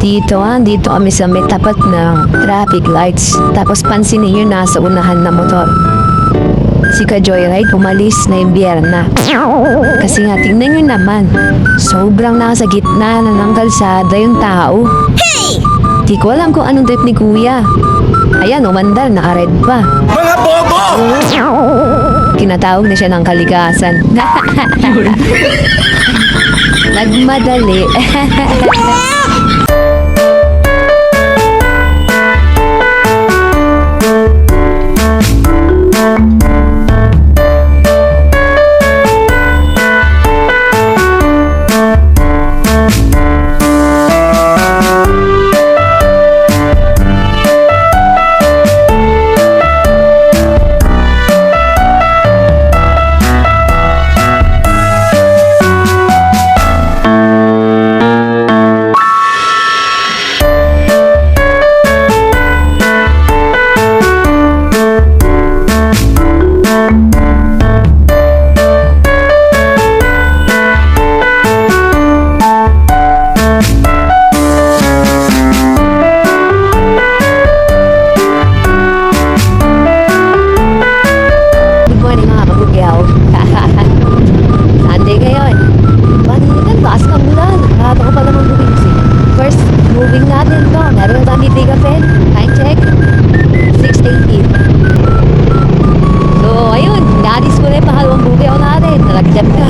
Dito kami sa may tapat ng traffic lights. Tapos pansinin nyo nasa unahan na motor. Si ka-joyride umalis na yung biyerna. Kasi nga, tingnan nyo naman. Sobrang nasa gitna na ng kalsada yung tao. Hey! Di ko alam kung anong trip ni kuya. Ayan, umandar, naka-red pa. Mga bobo! Kinatawag na siya ng kalikasan. Nagmadali. Sunday ngayon. Paninan, bakas ng bulan. Nakata ko pa naman bumising. First, moving natin to. Meron kami big event. Time check. 6:18. So, ayun. Naris ko na yung pangalawang bugayaw natin. Nalagyan ka.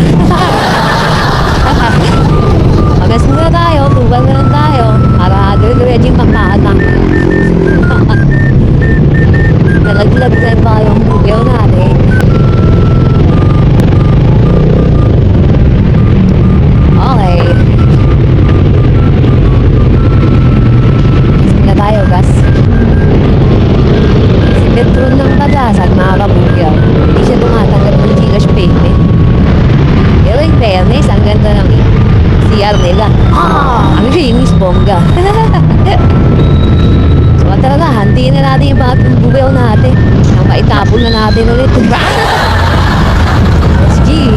Magas muna tayo. Tubal na lang tayo. Para ready yung makaanak. Nalaglag na yung pangalawang bugayaw natin. Okay. Sige tayo, gas. Si Petron ng Padasan, mga kabugyaw. Hindi siya tumatanggap ng Gcash payment. Pero in fairness, ang ganda ng CR nila. Ang linis, bongga. So, talaga, hantiin na natin yung mga bugyaw natin. Nang maitapon na natin ulit. Let's go.